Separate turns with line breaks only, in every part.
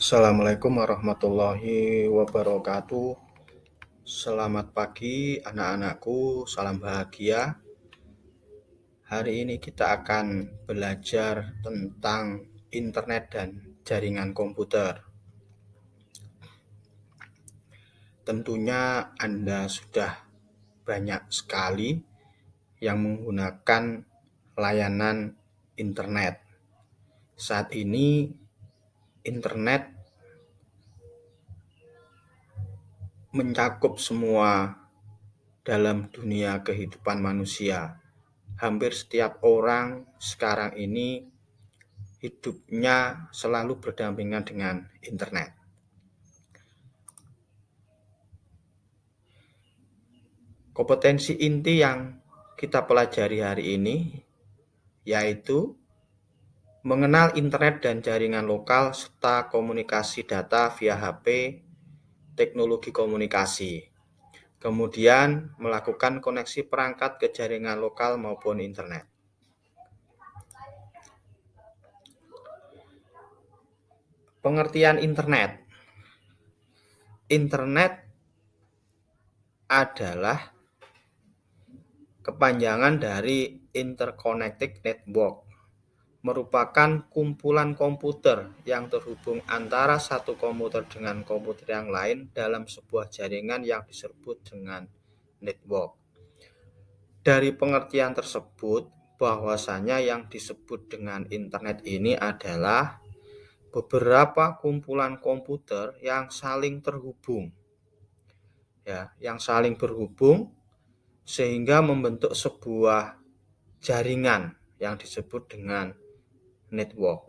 Assalamualaikum warahmatullahi wabarakatuh. Selamat pagi anak-anakku, salam bahagia. Hari ini kita akan belajar tentang internet dan jaringan komputer. Tentunya Anda sudah banyak sekali yang menggunakan layanan internet. Saat ini internet mencakup semua dalam dunia kehidupan manusia. Hampir setiap orang sekarang ini hidupnya selalu berdampingan dengan internet. Kompetensi inti yang kita pelajari hari ini yaitu mengenal internet dan jaringan lokal serta komunikasi data via HP, teknologi komunikasi. Kemudian melakukan koneksi perangkat ke jaringan lokal maupun internet. Pengertian internet. Internet adalah kepanjangan dari Interconnected Network, merupakan kumpulan komputer yang terhubung antara satu komputer dengan komputer yang lain dalam sebuah jaringan yang disebut dengan network. Dari pengertian tersebut, bahwasanya yang disebut dengan internet ini adalah beberapa kumpulan komputer yang saling terhubung. Yang saling berhubung sehingga membentuk sebuah jaringan yang disebut dengan network.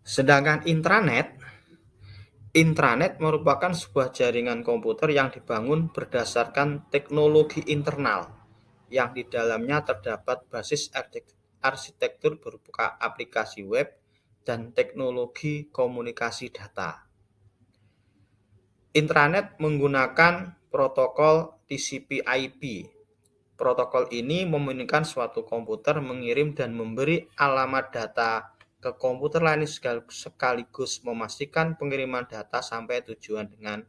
Sedangkan intranet merupakan sebuah jaringan komputer yang dibangun berdasarkan teknologi internal yang di dalamnya terdapat basis arsitektur berupa aplikasi web dan teknologi komunikasi data. Intranet menggunakan protokol TCP/IP. Protokol ini memungkinkan suatu komputer mengirim dan memberi alamat data ke komputer lain sekaligus memastikan pengiriman data sampai tujuan dengan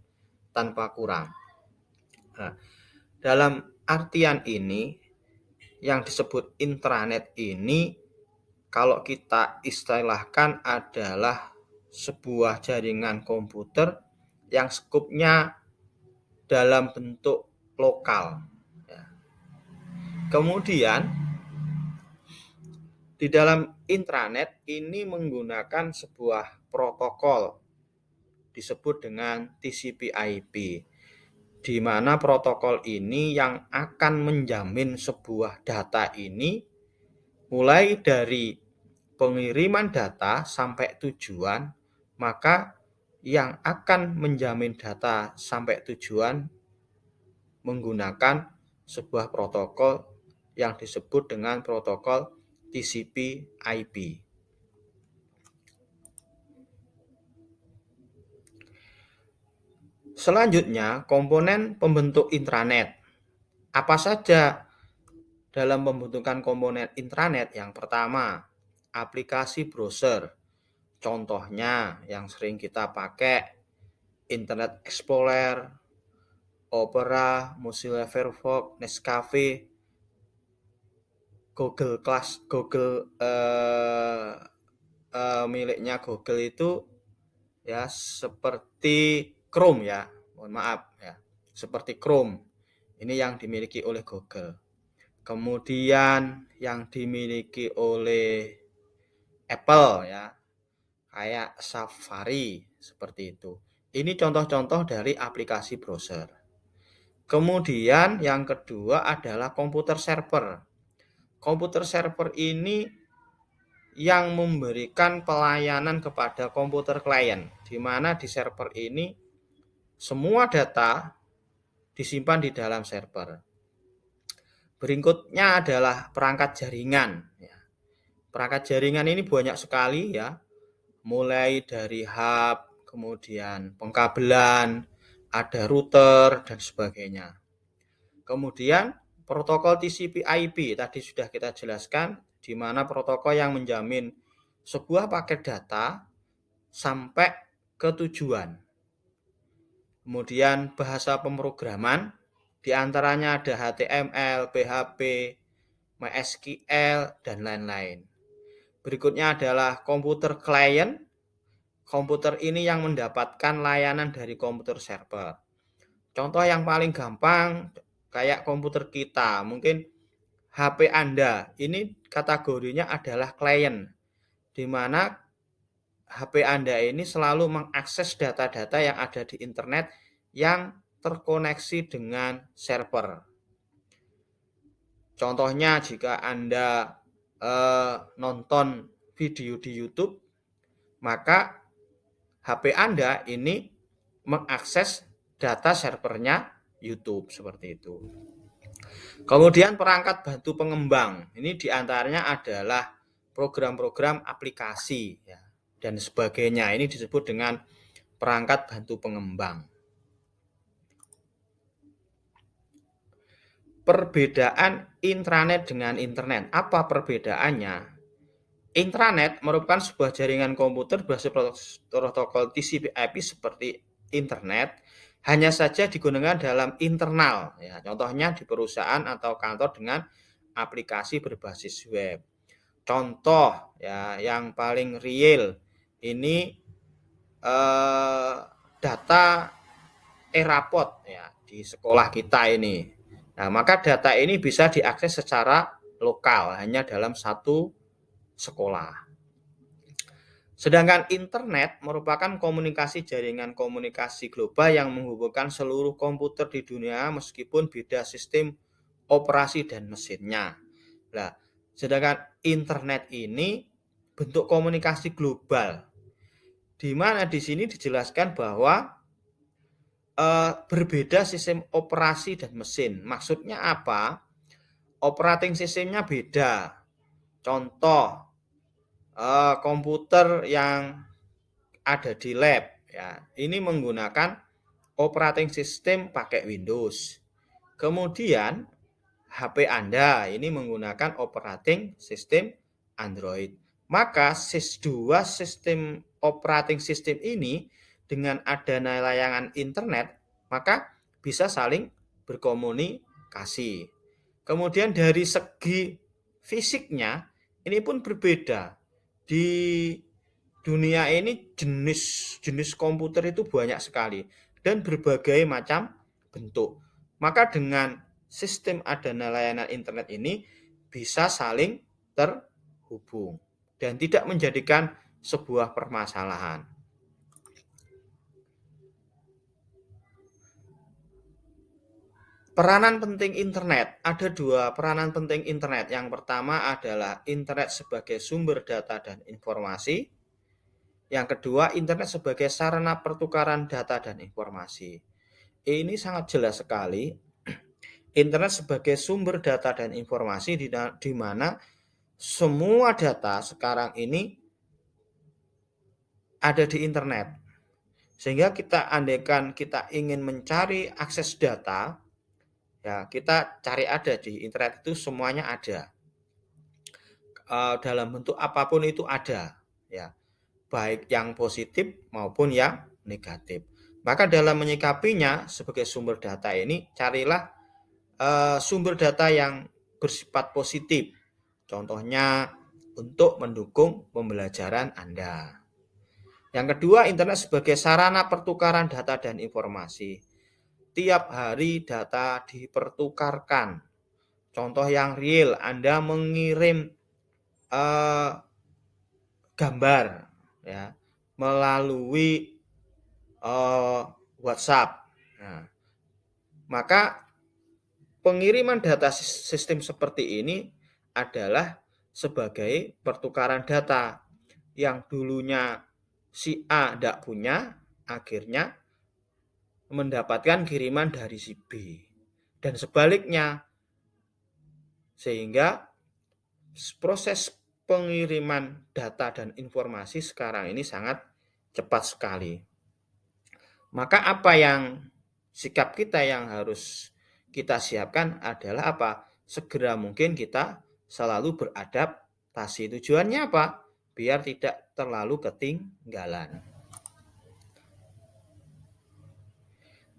tanpa kurang. Nah, dalam artian ini, yang disebut intranet ini kalau kita istilahkan adalah sebuah jaringan komputer yang skupnya dalam bentuk lokal. Kemudian di dalam intranet ini menggunakan sebuah protokol disebut dengan TCP/IP, di mana protokol ini yang akan menjamin sebuah data ini mulai dari pengiriman data sampai tujuan, maka yang akan menjamin data sampai tujuan menggunakan sebuah protokol yang disebut dengan protokol TCP/IP. Selanjutnya, komponen pembentuk intranet. Apa saja dalam pembentukan komponen intranet? Yang pertama, aplikasi browser. Contohnya yang sering kita pakai Internet Explorer, Opera, Mozilla Firefox, Nescafe, miliknya Google itu ya seperti Chrome ya, mohon maaf ya, seperti Chrome. Ini yang dimiliki oleh Google. Kemudian yang dimiliki oleh Apple ya, kayak Safari seperti itu. Ini contoh-contoh dari aplikasi browser. Kemudian yang kedua adalah komputer server. Komputer server ini yang memberikan pelayanan kepada komputer klien, di mana di server ini semua data disimpan di dalam server. Berikutnya adalah perangkat jaringan. Perangkat jaringan ini banyak sekali ya, mulai dari hub, kemudian pengkabelan, ada router dan sebagainya. Kemudian Protokol TCP/IP tadi sudah kita jelaskan, di mana protokol yang menjamin sebuah paket data sampai ke tujuan. Kemudian bahasa pemrograman, di antaranya ada HTML, PHP, MySQL, dan lain-lain. Berikutnya adalah komputer client. Komputer ini yang mendapatkan layanan dari komputer server. Contoh yang paling gampang kayak komputer kita, mungkin HP Anda ini kategorinya adalah klien, di mana HP Anda ini selalu mengakses data-data yang ada di internet yang terkoneksi dengan server. Contohnya jika Anda nonton video di YouTube, maka HP Anda ini mengakses data servernya YouTube seperti itu. Kemudian perangkat bantu pengembang, ini diantaranya adalah program-program aplikasi ya, dan sebagainya. Ini disebut dengan perangkat bantu pengembang. Perbedaan intranet dengan internet. Apa perbedaannya? Intranet merupakan sebuah jaringan komputer berbasis protokol TCP/IP seperti internet, hanya saja digunakan dalam internal. Ya, contohnya di perusahaan atau kantor dengan aplikasi berbasis web. Contoh ya yang paling real ini data e-rapot ya di sekolah kita ini. Nah, maka data ini bisa diakses secara lokal hanya dalam satu sekolah. Sedangkan internet merupakan komunikasi jaringan komunikasi global yang menghubungkan seluruh komputer di dunia meskipun beda sistem operasi dan mesinnya. Nah, sedangkan internet ini bentuk komunikasi global, di mana di sini dijelaskan bahwa berbeda sistem operasi dan mesin. Maksudnya apa? Operating sistemnya beda. Contoh, komputer yang ada di lab ya, ini menggunakan operating system pakai Windows. Kemudian HP Anda ini menggunakan operating system Android. Maka dua sistem operating system ini dengan adanya layanan internet, maka bisa saling berkomunikasi. Kemudian dari segi fisiknya ini pun berbeda. Di dunia ini jenis komputer itu banyak sekali dan berbagai macam bentuk. Maka dengan sistem adanya layanan internet ini bisa saling terhubung dan tidak menjadikan sebuah permasalahan. Peranan penting internet, ada dua peranan penting internet. Yang pertama adalah internet sebagai sumber data dan informasi. Yang kedua, internet sebagai sarana pertukaran data dan informasi. Ini sangat jelas sekali. Internet sebagai sumber data dan informasi di mana semua data sekarang ini ada di internet. Sehingga andaikan kita ingin mencari akses data, ya kita cari ada di internet itu semuanya ada. Dalam bentuk apapun itu ada, ya. Baik yang positif maupun yang negatif. Maka dalam menyikapinya sebagai sumber data ini, carilah sumber data yang bersifat positif. Contohnya untuk mendukung pembelajaran Anda. Yang kedua, internet sebagai sarana pertukaran data dan informasi. Tiap hari data dipertukarkan. Contoh yang real, Anda mengirim gambar ya melalui WhatsApp. Nah, maka pengiriman data sistem seperti ini adalah sebagai pertukaran data yang dulunya si A tidak punya, akhirnya mendapatkan kiriman dari si B. Dan sebaliknya, sehingga proses pengiriman data dan informasi sekarang ini sangat cepat sekali. Maka apa yang sikap kita yang harus kita siapkan adalah apa? Segera mungkin kita selalu beradaptasi. Tujuannya apa? Biar tidak terlalu ketinggalan.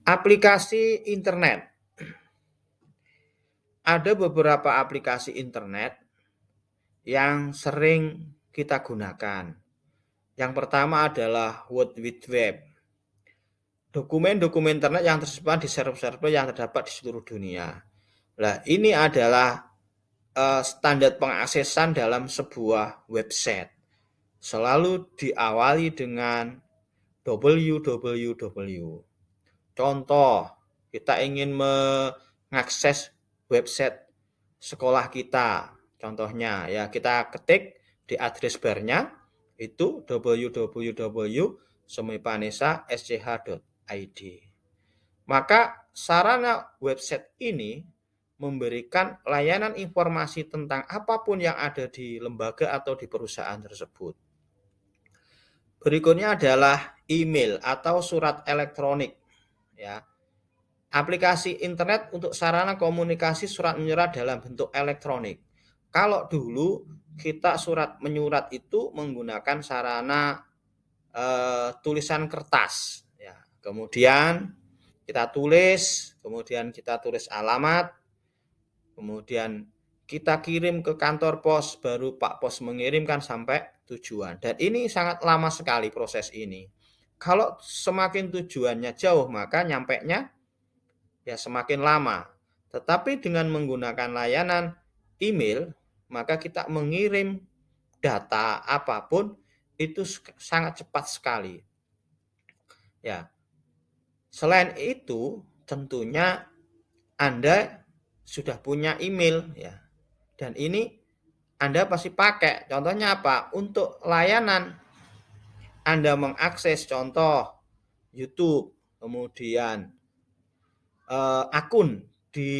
Aplikasi internet. Ada beberapa aplikasi internet yang sering kita gunakan. Yang pertama adalah World Wide Web. Dokumen-dokumen internet yang tersebar di server-server yang terdapat di seluruh dunia. Nah, ini adalah standar pengaksesan dalam sebuah website. Selalu diawali dengan www. Contoh, kita ingin mengakses website sekolah kita. Contohnya, ya kita ketik di address barnya itu www.semaipanesa.sch.id. Maka sarana website ini memberikan layanan informasi tentang apapun yang ada di lembaga atau di perusahaan tersebut. Berikutnya adalah email atau surat elektronik. Ya, aplikasi internet untuk sarana komunikasi surat menyurat dalam bentuk elektronik. Kalau dulu kita surat menyurat itu menggunakan sarana tulisan kertas. Ya, kemudian kita tulis, kemudian kita tulis alamat, kemudian kita kirim ke kantor pos, baru Pak Pos mengirimkan sampai tujuan. Dan ini sangat lama sekali proses ini. Kalau semakin tujuannya jauh, maka nyampenya ya semakin lama. Tetapi dengan menggunakan layanan email, maka kita mengirim data apapun itu sangat cepat sekali. Ya. Selain itu, tentunya Anda sudah punya email ya. Dan ini Anda pasti pakai. Contohnya apa? Untuk layanan Anda mengakses contoh YouTube, kemudian akun di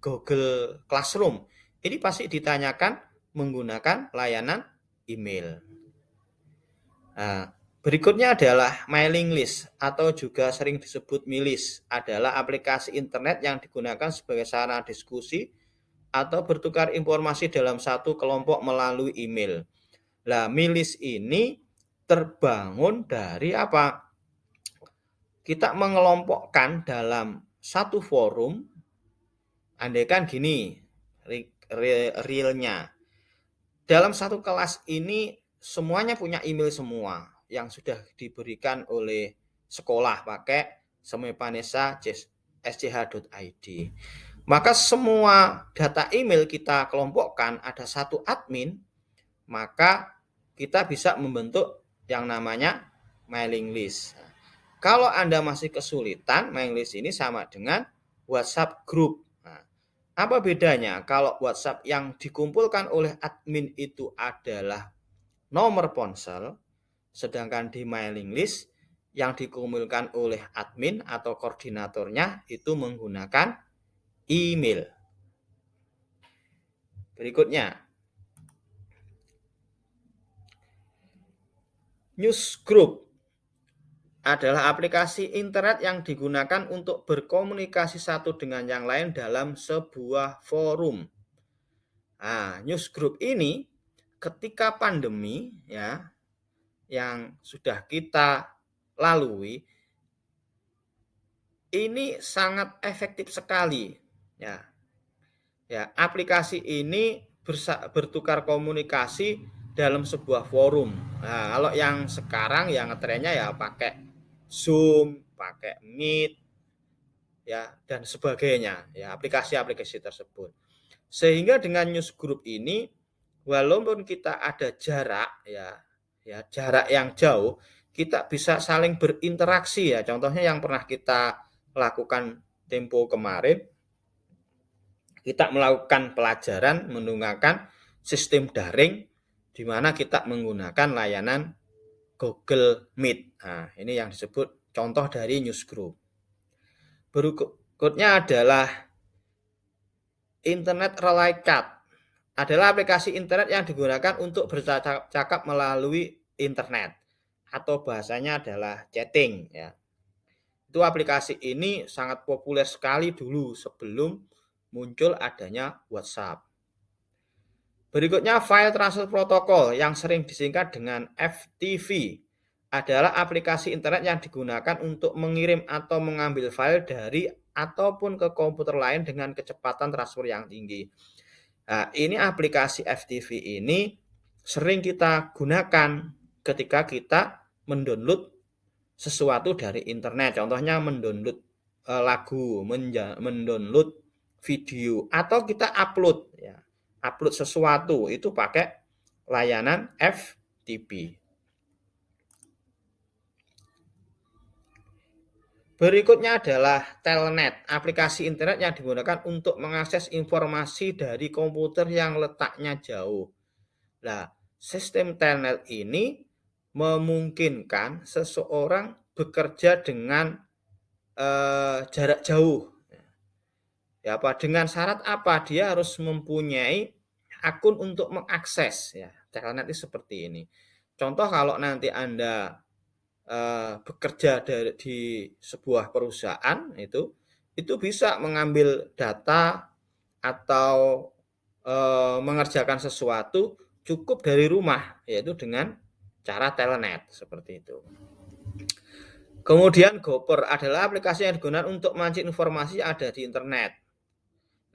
Google Classroom. Ini pasti ditanyakan menggunakan layanan email. Nah, berikutnya adalah mailing list atau juga sering disebut milis. Adalah aplikasi internet yang digunakan sebagai sarana diskusi atau bertukar informasi dalam satu kelompok melalui email. Nah, milis ini terbangun dari apa? Kita mengelompokkan dalam satu forum, andaikan gini, realnya. Dalam satu kelas ini semuanya punya email semua yang sudah diberikan oleh sekolah pakai semaipanesa.sch.id. Maka semua data email kita kelompokkan, ada satu admin, maka kita bisa membentuk yang namanya mailing list. Kalau Anda masih kesulitan, mailing list ini sama dengan WhatsApp group. Nah, apa bedanya? Kalau WhatsApp yang dikumpulkan oleh admin itu adalah nomor ponsel, sedangkan di mailing list yang dikumpulkan oleh admin atau koordinatornya itu menggunakan email. Berikutnya, newsgroup adalah aplikasi internet yang digunakan untuk berkomunikasi satu dengan yang lain dalam sebuah forum. Nah, newsgroup ini ketika pandemi ya yang sudah kita lalui ini sangat efektif sekali ya. Ya, aplikasi ini bertukar komunikasi dalam sebuah forum. Nah, kalau yang sekarang yang ngetrennya ya pakai Zoom, pakai Meet, ya dan sebagainya, ya aplikasi-aplikasi tersebut. Sehingga dengan newsgroup ini, walaupun kita ada jarak, ya jarak yang jauh, kita bisa saling berinteraksi ya. Contohnya yang pernah kita lakukan tempo kemarin, kita melakukan pelajaran menggunakan sistem daring, di mana kita menggunakan layanan Google Meet. Nah, ini yang disebut contoh dari newsgroup. Berikutnya adalah Internet Relay Chat. Adalah aplikasi internet yang digunakan untuk bercakap melalui internet atau bahasanya adalah chatting ya. Itu aplikasi ini sangat populer sekali dulu sebelum muncul adanya WhatsApp. Berikutnya File Transfer Protocol yang sering disingkat dengan FTP adalah aplikasi internet yang digunakan untuk mengirim atau mengambil file dari ataupun ke komputer lain dengan kecepatan transfer yang tinggi. Nah, ini aplikasi FTP ini sering kita gunakan ketika kita mendownload sesuatu dari internet. Contohnya mendownload lagu, mendownload video, atau kita upload ya. Upload sesuatu itu pakai layanan FTP. Berikutnya adalah Telnet, aplikasi internet yang digunakan untuk mengakses informasi dari komputer yang letaknya jauh. Nah, sistem Telnet ini memungkinkan seseorang bekerja dengan jarak jauh. Ya, apa dengan syarat apa? Dia harus mempunyai akun untuk mengakses ya. Telnet itu seperti ini. Contoh kalau nanti Anda bekerja di sebuah perusahaan itu bisa mengambil data atau mengerjakan sesuatu cukup dari rumah, yaitu dengan cara Telnet seperti itu. Kemudian Gopher adalah aplikasi yang digunakan untuk memancing informasi yang ada di internet.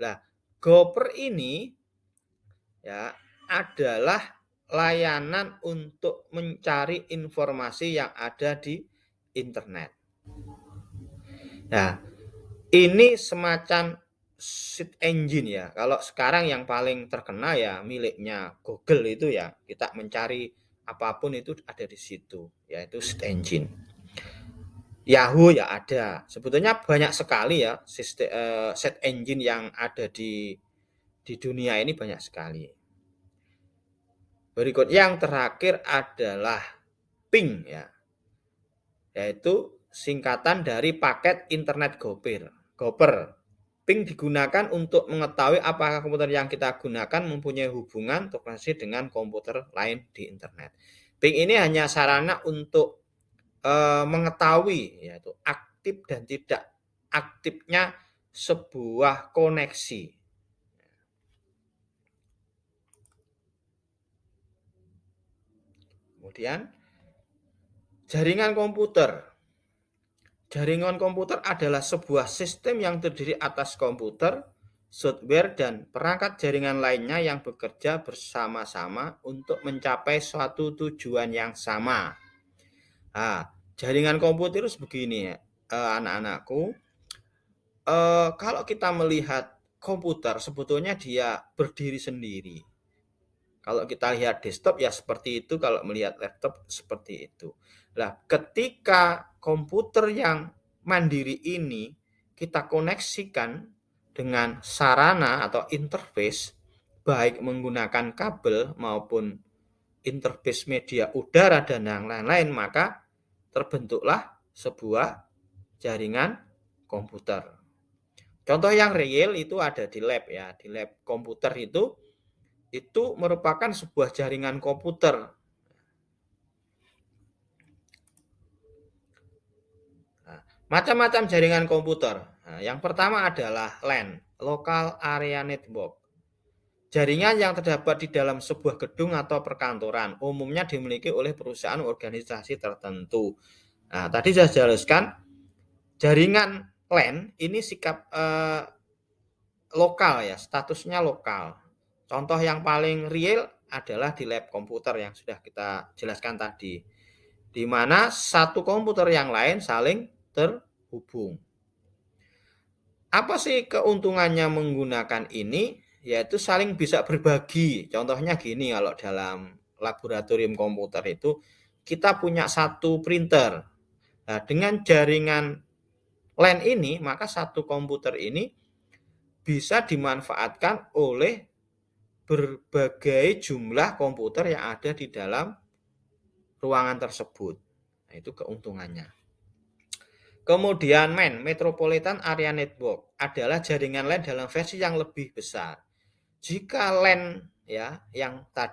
Nah, Gopher ini ya adalah layanan untuk mencari informasi yang ada di internet. Nah, ini semacam search engine ya. Kalau sekarang yang paling terkenal ya miliknya Google itu ya, kita mencari apapun itu ada di situ, yaitu search engine. Yahoo ya ada. Sebetulnya banyak sekali ya sistem search engine yang ada di dunia ini banyak sekali. Berikut yang terakhir adalah ping ya. Yaitu singkatan dari paket internet Gopher. Ping digunakan untuk mengetahui apakah komputer yang kita gunakan mempunyai hubungan koneksi dengan komputer lain di internet. Ping ini hanya sarana untuk mengetahui yaitu aktif dan tidak aktifnya sebuah koneksi. Kemudian jaringan komputer. Jaringan komputer adalah sebuah sistem yang terdiri atas komputer, software, dan perangkat jaringan lainnya yang bekerja bersama-sama untuk mencapai suatu tujuan yang sama. Nah, jaringan komputer itu begini ya, anak-anakku. Kalau kita melihat komputer, sebetulnya dia berdiri sendiri. Kalau kita lihat desktop ya seperti itu, kalau melihat laptop seperti itu. Nah, ketika komputer yang mandiri ini kita koneksikan dengan sarana atau interface, baik menggunakan kabel maupun interface media udara dan yang lain-lain, maka terbentuklah sebuah jaringan komputer. Contoh yang real itu ada di lab ya, di lab komputer itu merupakan sebuah jaringan komputer. Nah, macam-macam jaringan komputer. Nah, yang pertama adalah LAN, Local Area Network. Jaringan yang terdapat di dalam sebuah gedung atau perkantoran, umumnya dimiliki oleh perusahaan organisasi tertentu. Nah, tadi saya jelaskan, jaringan LAN ini sikap lokal ya, statusnya lokal. Contoh yang paling real adalah di lab komputer yang sudah kita jelaskan tadi, di mana satu komputer yang lain saling terhubung. Apa sih keuntungannya menggunakan ini? Yaitu saling bisa berbagi. Contohnya gini, kalau dalam laboratorium komputer itu kita punya satu printer. Nah, dengan jaringan LAN ini, maka satu komputer ini bisa dimanfaatkan oleh berbagai jumlah komputer yang ada di dalam ruangan tersebut. Nah, itu keuntungannya. Kemudian MAN, Metropolitan Area Network, adalah jaringan LAN dalam versi yang lebih besar. Jika LAN ya,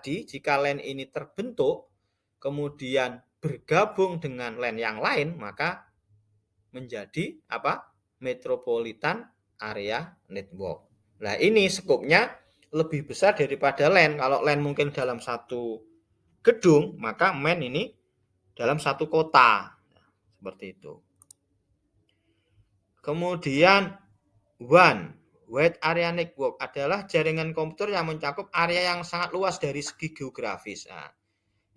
jika LAN ini terbentuk kemudian bergabung dengan LAN yang lain, maka menjadi apa? Metropolitan Area Network. Nah, ini skopnya lebih besar daripada LAN. Kalau LAN mungkin dalam satu gedung, maka MAN ini dalam satu kota. Seperti itu. Kemudian WAN, Wide Area Network, adalah jaringan komputer yang mencakup area yang sangat luas dari segi geografis. Nah,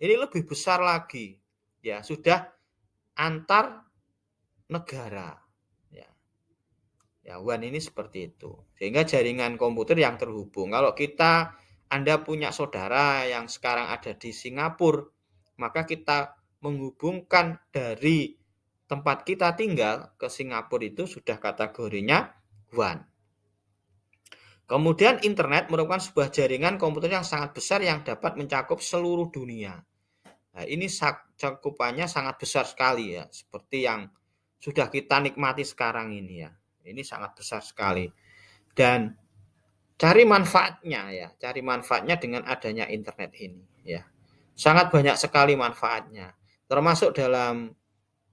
ini lebih besar lagi, ya, sudah antar negara. Ya, WAN ini seperti itu. Sehingga jaringan komputer yang terhubung. Kalau Anda punya saudara yang sekarang ada di Singapura, maka kita menghubungkan dari tempat kita tinggal ke Singapura itu sudah kategorinya WAN. Kemudian internet merupakan sebuah jaringan komputer yang sangat besar yang dapat mencakup seluruh dunia. Nah, ini cakupannya sangat besar sekali ya, seperti yang sudah kita nikmati sekarang ini ya. Ini sangat besar sekali. Dan cari manfaatnya dengan adanya internet ini ya. Sangat banyak sekali manfaatnya. Termasuk dalam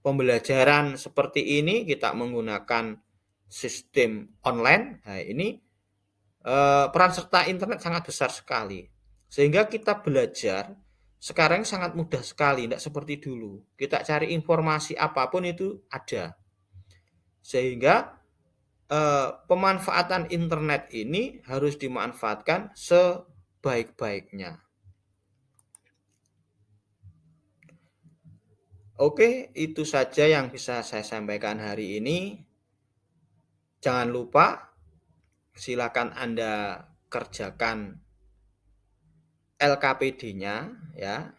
pembelajaran seperti ini kita menggunakan sistem online. Nah, ini peran serta internet sangat besar sekali. Sehingga kita belajar sekarang sangat mudah sekali, tidak seperti dulu. Kita cari informasi apapun itu ada. Sehingga pemanfaatan internet ini harus dimanfaatkan sebaik-baiknya. Oke, itu saja yang bisa saya sampaikan hari ini. Jangan lupa, silakan Anda kerjakan LKPD-nya ya.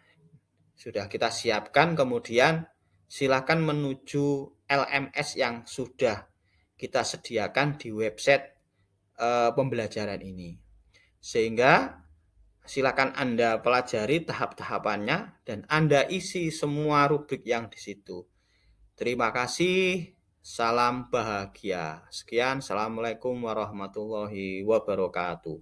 Sudah kita siapkan, kemudian silakan menuju LMS yang sudah kita sediakan di website pembelajaran ini. Sehingga silakan Anda pelajari tahap-tahapannya dan Anda isi semua rubrik yang di situ. Terima kasih. Salam bahagia. Sekian. Assalamualaikum warahmatullahi wabarakatuh.